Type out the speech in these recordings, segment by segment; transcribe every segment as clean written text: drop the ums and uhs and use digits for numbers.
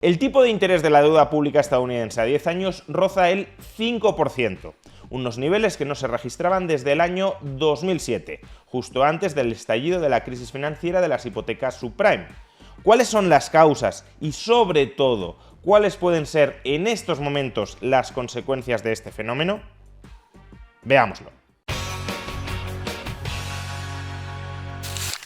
El tipo de interés de la deuda pública estadounidense a 10 años roza el 5%, unos niveles que no se registraban desde el año 2007, justo antes del estallido de la crisis financiera de las hipotecas subprime. ¿Cuáles son las causas y, sobre todo, cuáles pueden ser en estos momentos las consecuencias de este fenómeno? Veámoslo.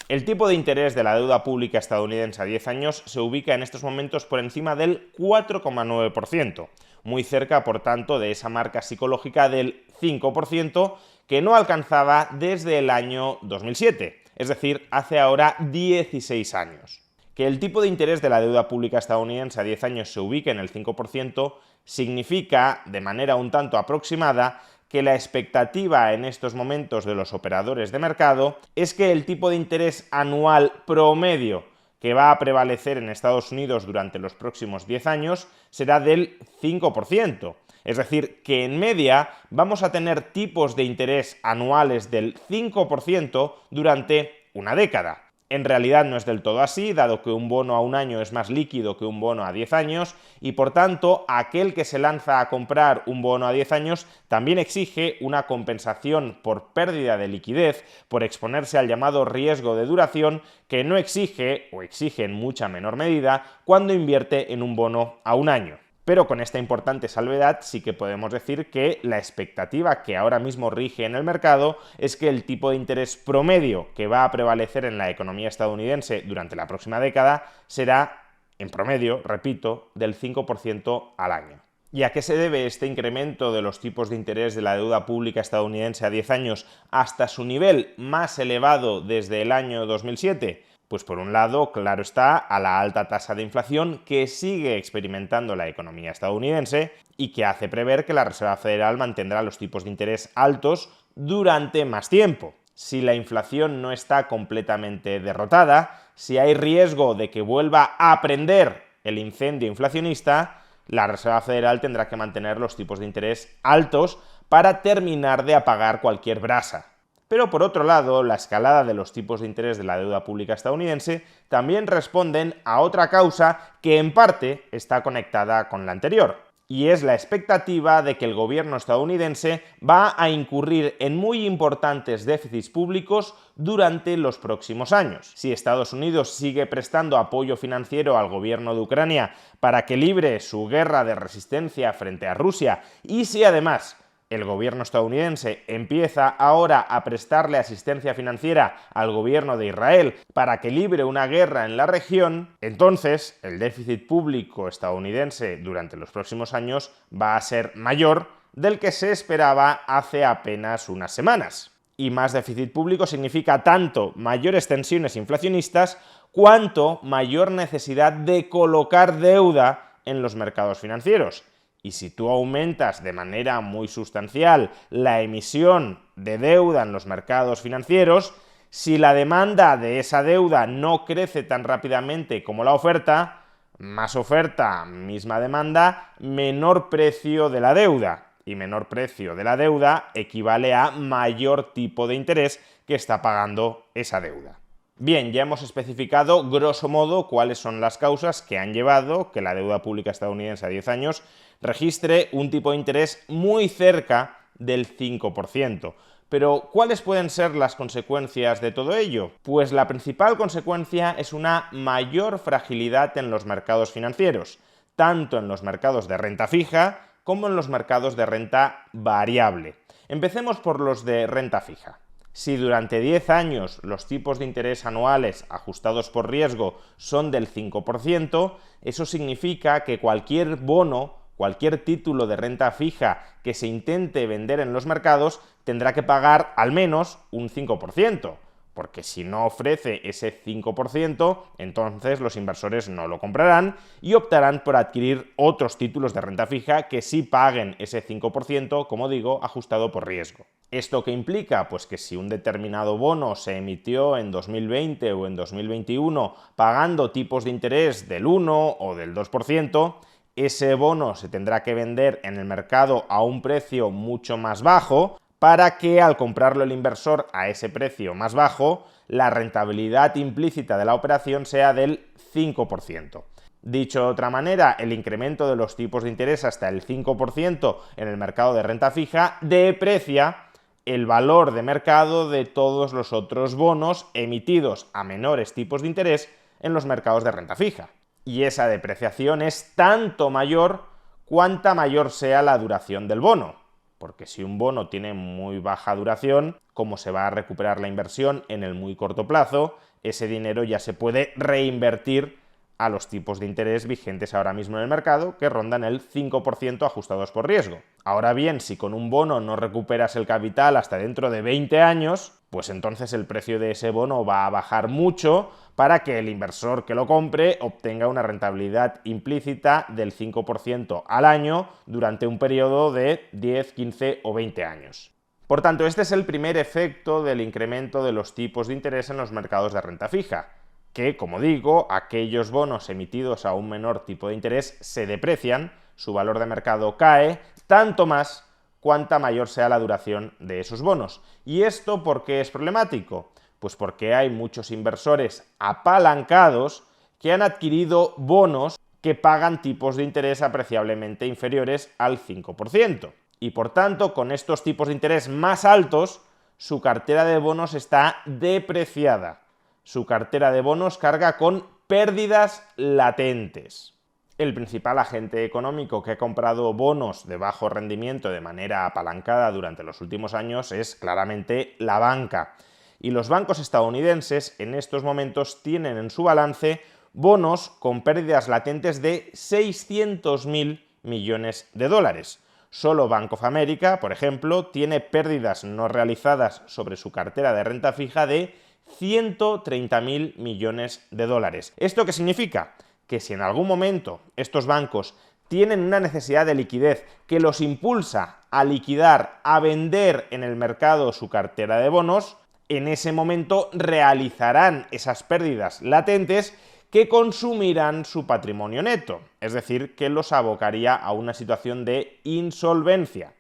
El tipo de interés de la deuda pública estadounidense a 10 años se ubica en estos momentos por encima del 4,9%, muy cerca, por tanto, de esa marca psicológica del 5% que no alcanzaba desde el año 2007, es decir, hace ahora 16 años. Que el tipo de interés de la deuda pública estadounidense a 10 años se ubique en el 5% significa, de manera un tanto aproximada, que la expectativa en estos momentos de los operadores de mercado es que el tipo de interés anual promedio que va a prevalecer en Estados Unidos durante los próximos 10 años será del 5%. Es decir, que en media vamos a tener tipos de interés anuales del 5% durante una década. En realidad no es del todo así, dado que un bono a un año es más líquido que un bono a 10 años y, por tanto, aquel que se lanza a comprar un bono a 10 años también exige una compensación por pérdida de liquidez, por exponerse al llamado riesgo de duración, que no exige, o exige en mucha menor medida, cuando invierte en un bono a un año. Pero con esta importante salvedad sí que podemos decir que la expectativa que ahora mismo rige en el mercado es que el tipo de interés promedio que va a prevalecer en la economía estadounidense durante la próxima década será, en promedio, repito, del 5% al año. ¿Y a qué se debe este incremento de los tipos de interés de la deuda pública estadounidense a 10 años hasta su nivel más elevado desde el año 2007? Pues por un lado, claro está, a la alta tasa de inflación que sigue experimentando la economía estadounidense y que hace prever que la Reserva Federal mantendrá los tipos de interés altos durante más tiempo. Si la inflación no está completamente derrotada, si hay riesgo de que vuelva a prender el incendio inflacionista, la Reserva Federal tendrá que mantener los tipos de interés altos para terminar de apagar cualquier brasa. Pero por otro lado, la escalada de los tipos de interés de la deuda pública estadounidense también responden a otra causa que en parte está conectada con la anterior, y es la expectativa de que el gobierno estadounidense va a incurrir en muy importantes déficits públicos durante los próximos años. Si Estados Unidos sigue prestando apoyo financiero al gobierno de Ucrania para que libre su guerra de resistencia frente a Rusia, y si además el gobierno estadounidense empieza ahora a prestarle asistencia financiera al gobierno de Israel para que libre una guerra en la región, entonces el déficit público estadounidense durante los próximos años va a ser mayor del que se esperaba hace apenas unas semanas. Y más déficit público significa tanto mayores tensiones inflacionistas cuanto mayor necesidad de colocar deuda en los mercados financieros. Y si tú aumentas de manera muy sustancial la emisión de deuda en los mercados financieros, si la demanda de esa deuda no crece tan rápidamente como la oferta, más oferta, misma demanda, menor precio de la deuda. Y menor precio de la deuda equivale a mayor tipo de interés que está pagando esa deuda. Bien, ya hemos especificado grosso modo cuáles son las causas que han llevado que la deuda pública estadounidense a 10 años registre un tipo de interés muy cerca del 5%. Pero, ¿cuáles pueden ser las consecuencias de todo ello? Pues la principal consecuencia es una mayor fragilidad en los mercados financieros, tanto en los mercados de renta fija como en los mercados de renta variable. Empecemos por los de renta fija. Si durante 10 años los tipos de interés anuales ajustados por riesgo son del 5%, eso significa que cualquier bono, cualquier título de renta fija que se intente vender en los mercados tendrá que pagar al menos un 5%, porque si no ofrece ese 5%, entonces los inversores no lo comprarán y optarán por adquirir otros títulos de renta fija que sí paguen ese 5%, como digo, ajustado por riesgo. ¿Esto qué implica? Pues que si un determinado bono se emitió en 2020 o en 2021 pagando tipos de interés del 1 o del 2%, ese bono se tendrá que vender en el mercado a un precio mucho más bajo para que al comprarlo el inversor a ese precio más bajo, la rentabilidad implícita de la operación sea del 5%. Dicho de otra manera, el incremento de los tipos de interés hasta el 5% en el mercado de renta fija deprecia el valor de mercado de todos los otros bonos emitidos a menores tipos de interés en los mercados de renta fija. Y esa depreciación es tanto mayor cuanta mayor sea la duración del bono. Porque si un bono tiene muy baja duración, como se va a recuperar la inversión en el muy corto plazo, ese dinero ya se puede reinvertir a los tipos de interés vigentes ahora mismo en el mercado, que rondan el 5% ajustados por riesgo. Ahora bien, si con un bono no recuperas el capital hasta dentro de 20 años, pues entonces el precio de ese bono va a bajar mucho para que el inversor que lo compre obtenga una rentabilidad implícita del 5% al año durante un periodo de 10, 15 o 20 años. Por tanto, este es el primer efecto del incremento de los tipos de interés en los mercados de renta fija, que, como digo, aquellos bonos emitidos a un menor tipo de interés se deprecian, su valor de mercado cae, tanto más cuanta mayor sea la duración de esos bonos. ¿Y esto por qué es problemático? Pues porque hay muchos inversores apalancados que han adquirido bonos que pagan tipos de interés apreciablemente inferiores al 5%. Y por tanto, con estos tipos de interés más altos, su cartera de bonos está depreciada. Su cartera de bonos carga con pérdidas latentes. El principal agente económico que ha comprado bonos de bajo rendimiento de manera apalancada durante los últimos años es claramente la banca. Y los bancos estadounidenses en estos momentos tienen en su balance bonos con pérdidas latentes de 600.000 millones de dólares. Solo Bank of America, por ejemplo, tiene pérdidas no realizadas sobre su cartera de renta fija de 130.000 millones de dólares. ¿Esto qué significa? Que si en algún momento estos bancos tienen una necesidad de liquidez que los impulsa a liquidar, a vender en el mercado su cartera de bonos, en ese momento realizarán esas pérdidas latentes que consumirán su patrimonio neto, es decir, que los abocaría a una situación de insolvencia.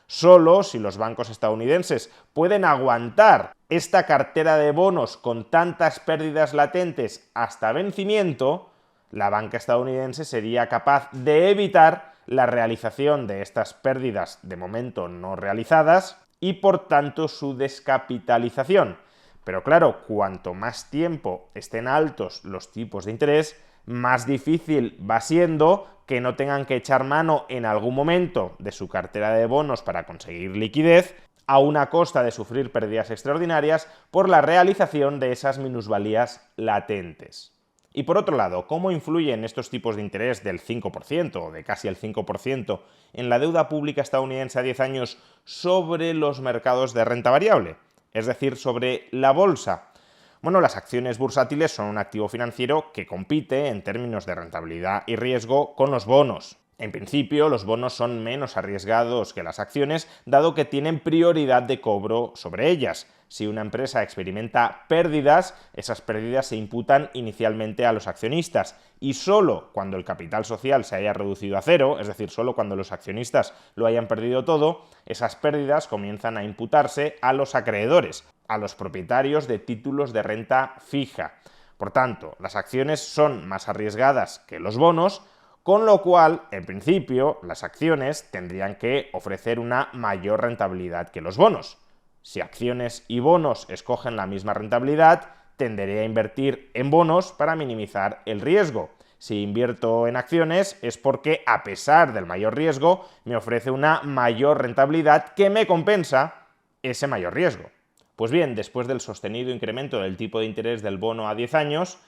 Solo si los bancos estadounidenses pueden aguantar esta cartera de bonos con tantas pérdidas latentes hasta vencimiento, la banca estadounidense sería capaz de evitar la realización de estas pérdidas de momento no realizadas y por tanto su descapitalización. Pero claro, cuanto más tiempo estén altos los tipos de interés, más difícil va siendo que no tengan que echar mano en algún momento de su cartera de bonos para conseguir liquidez, a una costa de sufrir pérdidas extraordinarias por la realización de esas minusvalías latentes. Y por otro lado, ¿cómo influyen estos tipos de interés del 5% o de casi el 5% en la deuda pública estadounidense a 10 años sobre los mercados de renta variable? Es decir, sobre la bolsa. Bueno, las acciones bursátiles son un activo financiero que compite en términos de rentabilidad y riesgo con los bonos. En principio, los bonos son menos arriesgados que las acciones, dado que tienen prioridad de cobro sobre ellas. Si una empresa experimenta pérdidas, esas pérdidas se imputan inicialmente a los accionistas y solo cuando el capital social se haya reducido a cero, es decir, solo cuando los accionistas lo hayan perdido todo, esas pérdidas comienzan a imputarse a los acreedores, a los propietarios de títulos de renta fija. Por tanto, las acciones son más arriesgadas que los bonos, con lo cual, en principio, las acciones tendrían que ofrecer una mayor rentabilidad que los bonos. Si acciones y bonos escogen la misma rentabilidad, tenderé a invertir en bonos para minimizar el riesgo. Si invierto en acciones es porque, a pesar del mayor riesgo, me ofrece una mayor rentabilidad que me compensa ese mayor riesgo. Pues bien, después del sostenido incremento del tipo de interés del bono a 10 años,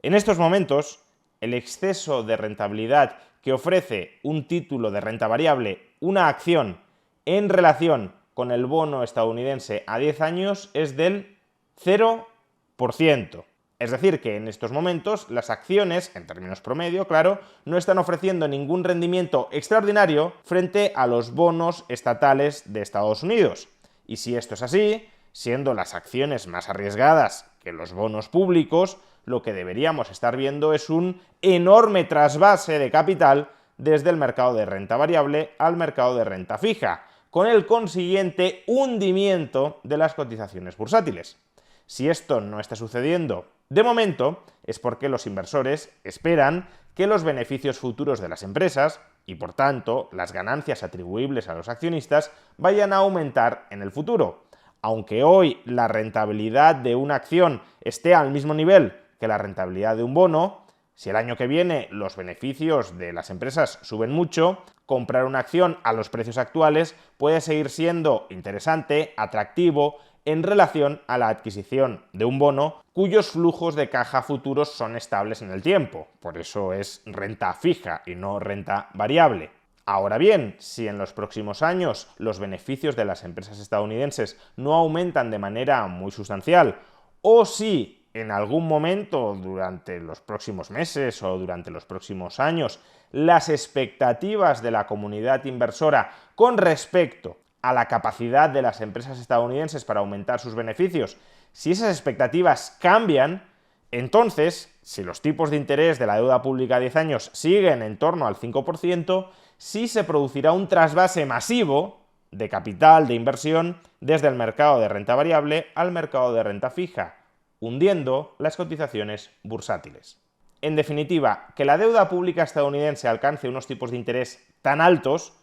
en estos momentos, el exceso de rentabilidad que ofrece un título de renta variable, una acción, en relación con el bono estadounidense a 10 años es del 0%. Es decir, que en estos momentos las acciones, en términos promedio, claro, no están ofreciendo ningún rendimiento extraordinario frente a los bonos estatales de Estados Unidos. Y si esto es así, siendo las acciones más arriesgadas que los bonos públicos, lo que deberíamos estar viendo es un enorme trasvase de capital desde el mercado de renta variable al mercado de renta fija, con el consiguiente hundimiento de las cotizaciones bursátiles. Si esto no está sucediendo de momento, es porque los inversores esperan que los beneficios futuros de las empresas, y por tanto las ganancias atribuibles a los accionistas, vayan a aumentar en el futuro. Aunque hoy la rentabilidad de una acción esté al mismo nivel que la rentabilidad de un bono, si el año que viene los beneficios de las empresas suben mucho, comprar una acción a los precios actuales puede seguir siendo interesante, atractivo, en relación a la adquisición de un bono cuyos flujos de caja futuros son estables en el tiempo. Por eso es renta fija y no renta variable. Ahora bien, si en los próximos años los beneficios de las empresas estadounidenses no aumentan de manera muy sustancial, o si en algún momento durante los próximos meses o durante los próximos años las expectativas de la comunidad inversora con respecto a la capacidad de las empresas estadounidenses para aumentar sus beneficios, si esas expectativas cambian, entonces, si los tipos de interés de la deuda pública a 10 años siguen en torno al 5%, sí se producirá un trasvase masivo de capital, de inversión, desde el mercado de renta variable al mercado de renta fija, hundiendo las cotizaciones bursátiles. En definitiva, que la deuda pública estadounidense alcance unos tipos de interés tan altos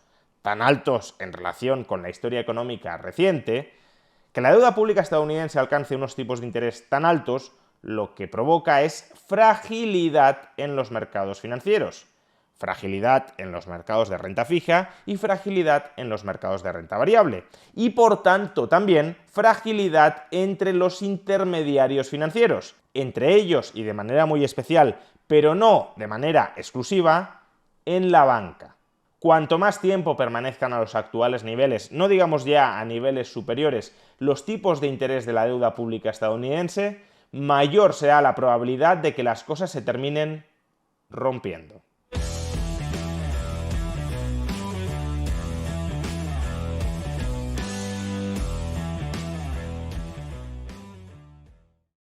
en relación con la historia económica reciente, que la deuda pública estadounidense alcance unos tipos de interés tan altos, lo que provoca es fragilidad en los mercados financieros, fragilidad en los mercados de renta fija y fragilidad en los mercados de renta variable. Y por tanto también fragilidad entre los intermediarios financieros, entre ellos y de manera muy especial, pero no de manera exclusiva, en la banca. Cuanto más tiempo permanezcan a los actuales niveles, no digamos ya a niveles superiores, los tipos de interés de la deuda pública estadounidense, mayor será la probabilidad de que las cosas se terminen rompiendo.